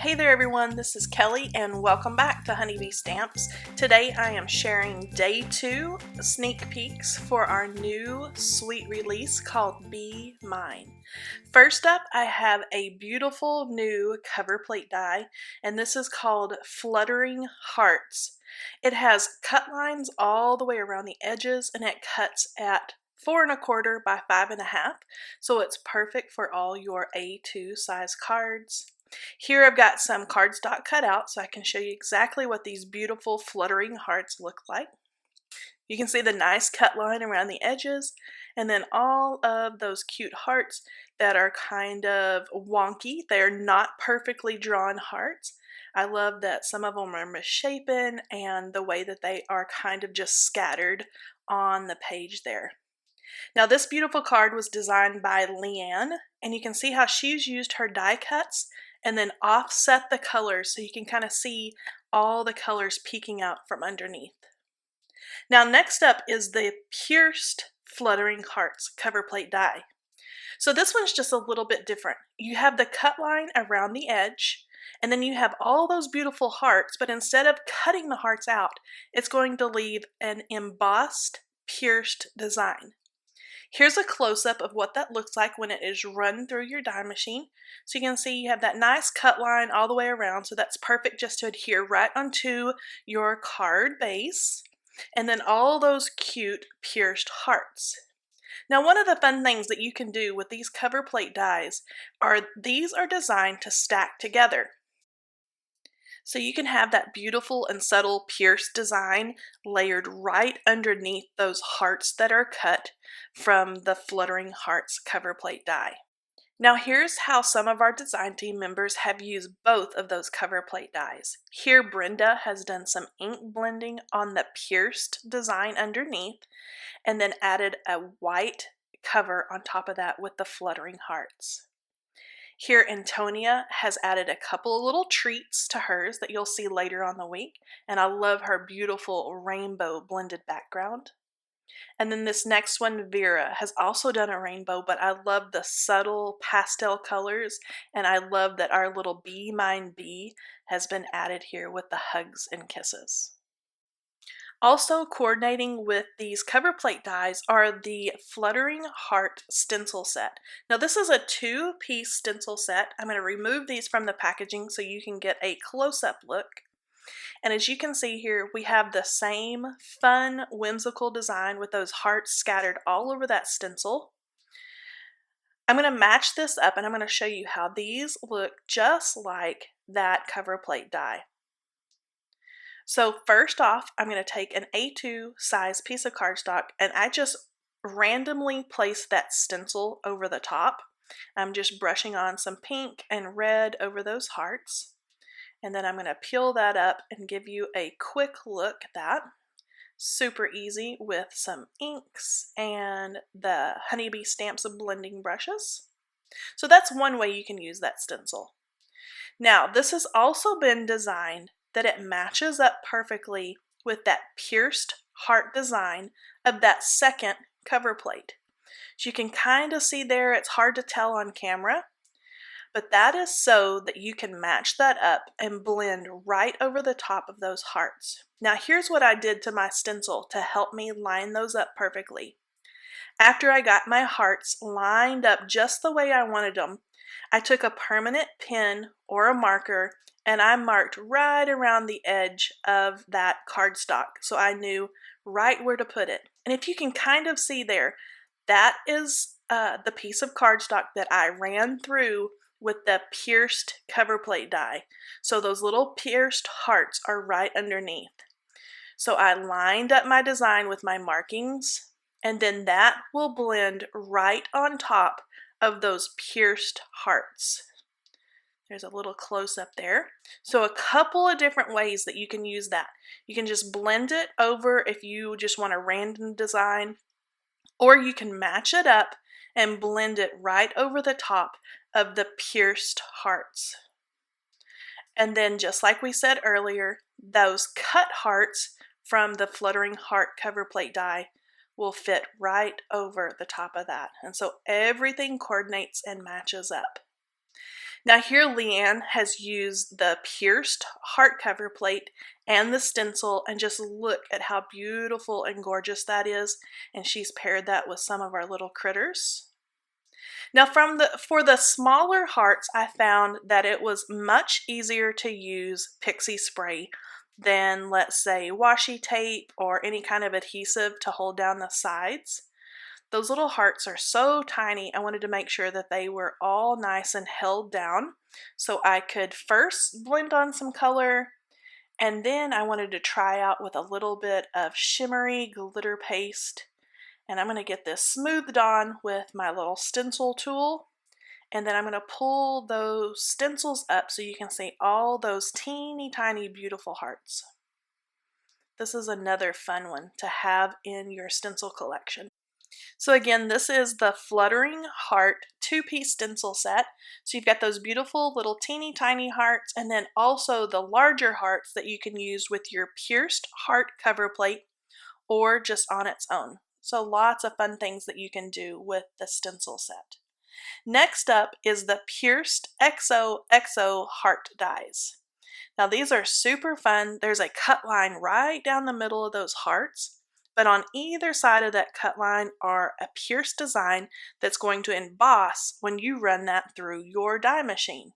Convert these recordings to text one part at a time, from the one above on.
Hey there everyone, this is Kelly and welcome back to Honeybee Stamps. Today I am sharing day 2 sneak peeks for our new sweet release called Be Mine. First up, I have a beautiful new cover plate die, and this is called Fluttering Hearts. It has cut lines all the way around the edges and it cuts at 4 1/4 by 5 1/2, so it's perfect for all your A2 size cards. Here I've got some cardstock cut out so I can show you exactly what these beautiful fluttering hearts look like. You can see the nice cut line around the edges and then all of those cute hearts that are kind of wonky. They're not perfectly drawn hearts. I love that some of them are misshapen and the way that they are kind of just scattered on the page there. Now this beautiful card was designed by Leanne, and you can see how she's used her die cuts and then offset the colors so you can kind of see all the colors peeking out from underneath. Now next up is the Pierced Fluttering Hearts cover plate die. So this one's just a little bit different. You have the cut line around the edge, and then you have all those beautiful hearts, but instead of cutting the hearts out, it's going to leave an embossed, pierced design. Here's a close-up of what that looks like when it is run through your die machine. So you can see you have that nice cut line all the way around, so that's perfect just to adhere right onto your card base. And then all those cute pierced hearts. Now one of the fun things that you can do with these cover plate dies are these are designed to stack together. So you can have that beautiful and subtle pierced design layered right underneath those hearts that are cut from the Fluttering Hearts cover plate die. Now here's how some of our design team members have used both of those cover plate dies. Here Brenda has done some ink blending on the pierced design underneath and then added a white cover on top of that with the Fluttering Hearts. Here Antonia has added a couple of little treats to hers that you'll see later on the week, and I love her beautiful rainbow blended background. And then this next one, Vera, has also done a rainbow, but I love the subtle pastel colors, and I love that our little Be Mine bee has been added here with the hugs and kisses. Also coordinating with these cover plate dies are the Fluttering Heart stencil set. Now this is a 2-piece stencil set. I'm going to remove these from the packaging so you can get a close-up look. And as you can see here, we have the same fun, whimsical design with those hearts scattered all over that stencil. I'm going to match this up and I'm going to show you how these look just like that cover plate die. So first off, I'm going to take an A2 size piece of cardstock and I just randomly place that stencil over the top. I'm just brushing on some pink and red over those hearts. And then I'm going to peel that up and give you a quick look at that. Super easy with some inks and the Honeybee Stamps blending brushes. So that's one way you can use that stencil. Now this has also been designed that it matches up perfectly with that pierced heart design of that second cover plate. So you can kind of see there, it's hard to tell on camera, but that is so that you can match that up and blend right over the top of those hearts. Now here's what I did to my stencil to help me line those up perfectly. After I got my hearts lined up just the way I wanted them, I took a permanent pen or a marker and I marked right around the edge of that cardstock so I knew right where to put it. And if you can kind of see there, that is the piece of cardstock that I ran through with the pierced cover plate die. So those little pierced hearts are right underneath. So I lined up my design with my markings, and then that will blend right on top of those pierced hearts. There's a little close-up there. So a couple of different ways that you can use that. You can just blend it over if you just want a random design, or you can match it up and blend it right over the top of the pierced hearts. And then just like we said earlier, those cut hearts from the Fluttering Heart cover plate die will fit right over the top of that. And so everything coordinates and matches up. Now here Leanne has used the pierced heart cover plate and the stencil, and just look at how beautiful and gorgeous that is. And she's paired that with some of our little critters. Now for the smaller hearts, I found that it was much easier to use pixie spray than, let's say, washi tape or any kind of adhesive to hold down the sides. Those little hearts are so tiny, I wanted to make sure that they were all nice and held down so I could first blend on some color, and then I wanted to try out with a little bit of shimmery glitter paste. And I'm going to get this smoothed on with my little stencil tool. And then I'm going to pull those stencils up so you can see all those teeny tiny beautiful hearts. This is another fun one to have in your stencil collection. So again, this is the Fluttering Heart 2-piece stencil set. So you've got those beautiful little teeny tiny hearts, and then also the larger hearts that you can use with your pierced heart cover plate or just on its own. So lots of fun things that you can do with the stencil set. Next up is the pierced XOXO heart dies. Now these are super fun. There's a cut line right down the middle of those hearts, but on either side of that cut line are a pierced design that's going to emboss when you run that through your die machine.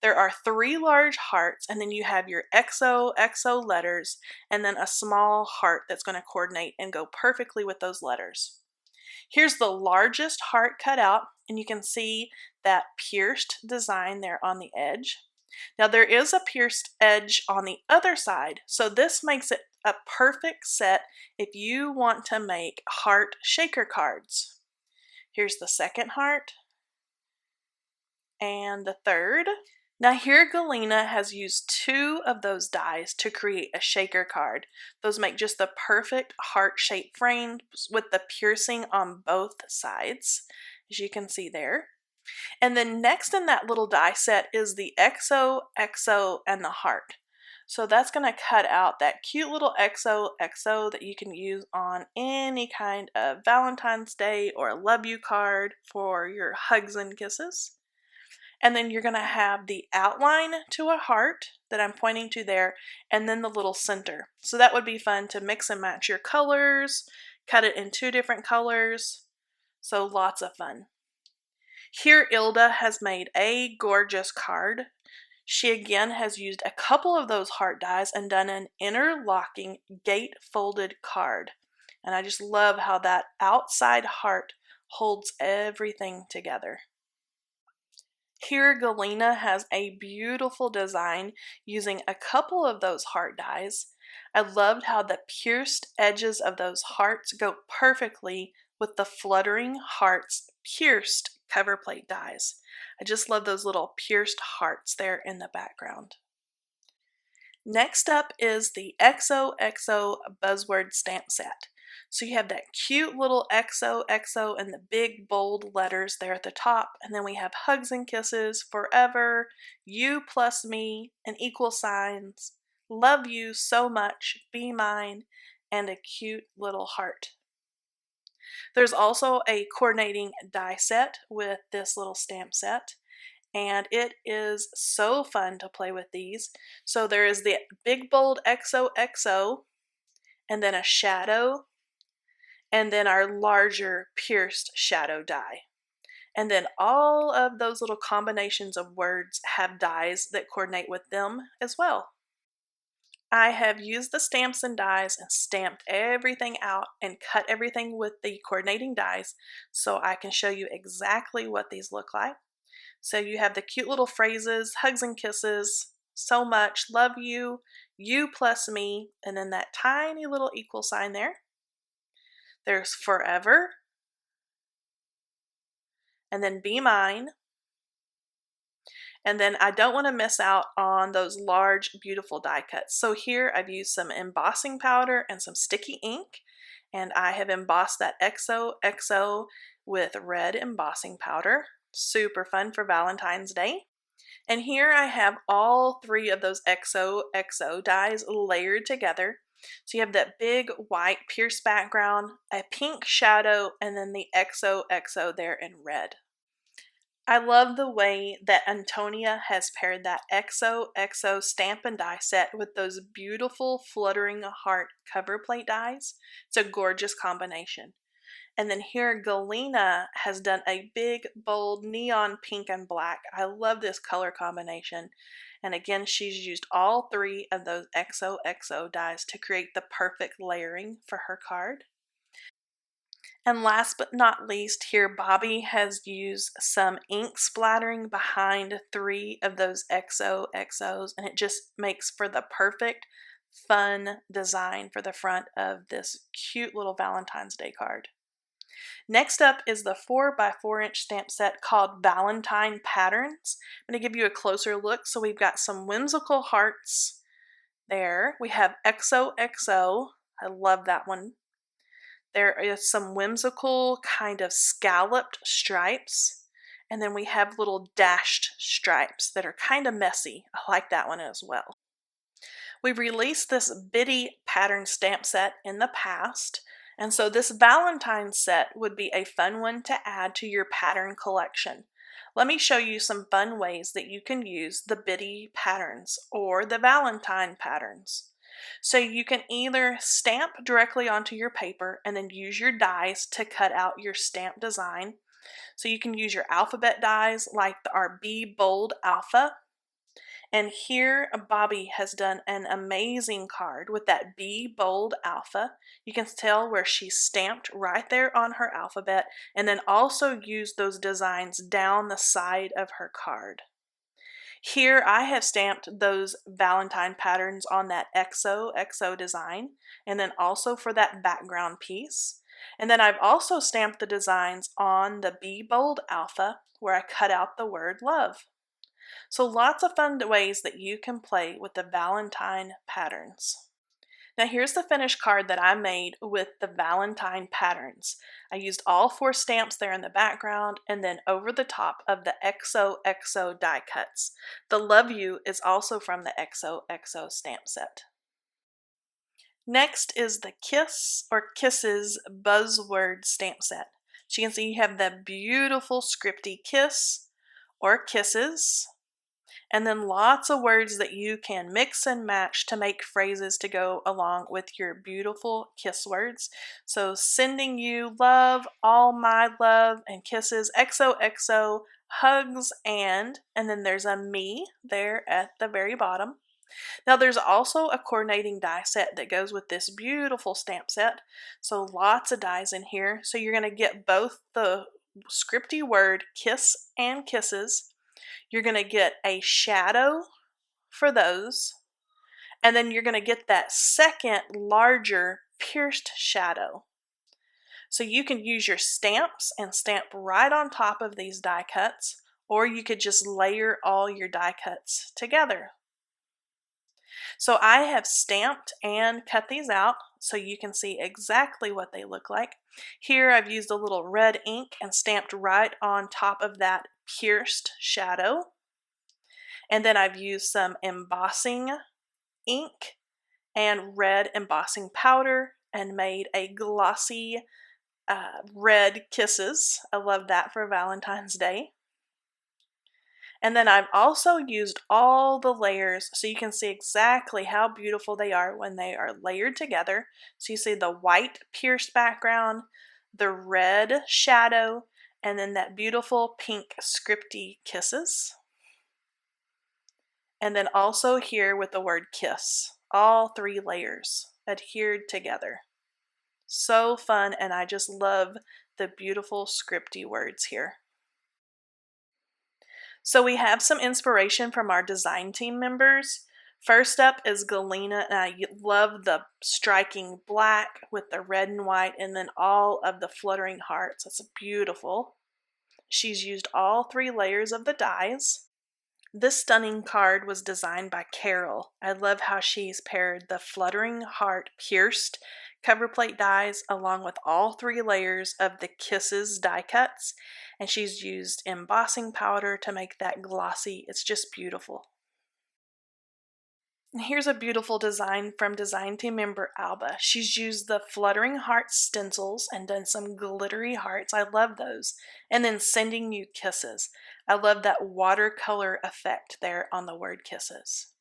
There are 3 large hearts, and then you have your XOXO letters, and then a small heart that's going to coordinate and go perfectly with those letters. Here's the largest heart cut out, and you can see that pierced design there on the edge. Now there is a pierced edge on the other side, so this makes it a perfect set if you want to make heart shaker cards. Here's the second heart, and the third. Now here Galena has used 2 of those dies to create a shaker card. Those make just the perfect heart-shaped frames with the piercing on both sides, as you can see there. And then next in that little die set is the XOXO and the heart. So that's going to cut out that cute little XOXO that you can use on any kind of Valentine's Day or love you card for your hugs and kisses. And then you're going to have the outline to a heart that I'm pointing to there, and then the little center. So that would be fun to mix and match your colors, cut it in 2 different colors. So lots of fun. Here Ilda has made a gorgeous card. She again has used a couple of those heart dies and done an interlocking gate folded card. And I just love how that outside heart holds everything together. Here Galena has a beautiful design using a couple of those heart dies. I loved how the pierced edges of those hearts go perfectly with the Fluttering Hearts pierced cover plate dies. I just love those little pierced hearts there in the background. Next up is the XOXO Buzzword Stamp Set. So you have that cute little XOXO and the big bold letters there at the top, and then we have hugs and kisses, forever, you plus me, and equal signs, love you so much, be mine, and a cute little heart. There's also a coordinating die set with this little stamp set, and it is so fun to play with these. So there is the big bold XOXO, and then a shadow, and then our larger pierced shadow die. And then all of those little combinations of words have dies that coordinate with them as well. I have used the stamps and dies and stamped everything out and cut everything with the coordinating dies so I can show you exactly what these look like. So you have the cute little phrases, hugs and kisses, so much, love you, you plus me, and then that tiny little equal sign there. There's forever, and then be mine. And then I don't want to miss out on those large, beautiful die cuts. So here I've used some embossing powder and some sticky ink, and I have embossed that XOXO with red embossing powder. Super fun for Valentine's Day. And here I have all 3 of those XOXO dies layered together. So you have that big white pierced background, a pink shadow, and then the XOXO there in red. I love the way that Antonia has paired that XOXO stamp and die set with those beautiful Fluttering Heart cover plate dies. It's a gorgeous combination. And then here Galena has done a big, bold neon pink and black. I love this color combination. And again, she's used all three of those XOXO dies to create the perfect layering for her card. And last but not least, here Bobby has used some ink splattering behind three of those XOXOs, and it just makes for the perfect, fun design for the front of this cute little Valentine's Day card. Next up is the 4x4" stamp set called Valentine Patterns. I'm going to give you a closer look. So we've got some whimsical hearts there. We have XOXO. I love that one. There is some whimsical kind of scalloped stripes. And then we have little dashed stripes that are kind of messy. I like that one as well. We've released this bitty pattern stamp set in the past. And so this Valentine set would be a fun one to add to your pattern collection. Let me show you some fun ways that you can use the bitty patterns or the Valentine patterns. So you can either stamp directly onto your paper and then use your dies to cut out your stamp design. So you can use your alphabet dies like our Be Bold Alpha. And here Bobby has done an amazing card with that Be Bold Alpha. You can tell where she stamped right there on her alphabet and then also used those designs down the side of her card. Here I have stamped those Valentine patterns on that XOXO design and then also for that background piece. And then I've also stamped the designs on the Be Bold Alpha where I cut out the word love. So lots of fun ways that you can play with the Valentine patterns. Now here's the finished card that I made with the Valentine patterns. I used all 4 stamps there in the background and then over the top of the XOXO die cuts. The Love You is also from the XOXO stamp set. Next is the Kiss or Kisses Buzzword stamp set. So you can see you have the beautiful scripty kiss or kisses. And then lots of words that you can mix and match to make phrases to go along with your beautiful kiss words. So sending you love, all my love, and kisses, XOXO, hugs, and then there's a me there at the very bottom. Now there's also a coordinating die set that goes with this beautiful stamp set. So lots of dies in here. So you're going to get both the scripty word kiss and kisses. You're going to get a shadow for those, and then you're going to get that second larger pierced shadow. So you can use your stamps and stamp right on top of these die cuts, or you could just layer all your die cuts together. So I have stamped and cut these out so you can see exactly what they look like. Here I've used a little red ink and stamped right on top of that pierced shadow. And then I've used some embossing ink and red embossing powder and made a glossy red kisses. I love that for Valentine's Day. And then I've also used all the layers so you can see exactly how beautiful they are when they are layered together. So you see the white pierced background, the red shadow, and then that beautiful pink scripty kisses. And then also here with the word kiss, all 3 layers adhered together. So fun, and I just love the beautiful scripty words here. So we have some inspiration from our design team members. First up is Galena, and I love the striking black with the red and white and then all of the fluttering hearts. It's beautiful. She's used all 3 layers of the dies. This stunning card was designed by Carol. I love how she's paired the Fluttering Heart pierced cover plate dies along with all 3 layers of the Kisses die cuts, and she's used embossing powder to make that glossy. It's just beautiful. Here's a beautiful design from design team member Alba. She's used the Fluttering Hearts stencils and done some glittery hearts. I love those. And then sending you kisses. I love that watercolor effect there on the word kisses.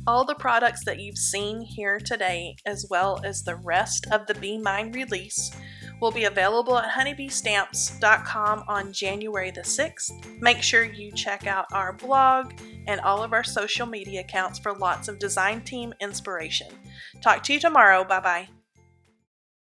All the products that you've seen here today, as well as the rest of the Be Mine release, will be available at honeybeestamps.com on January the 6th. Make sure you check out our blog and all of our social media accounts for lots of design team inspiration. Talk to you tomorrow. Bye-bye.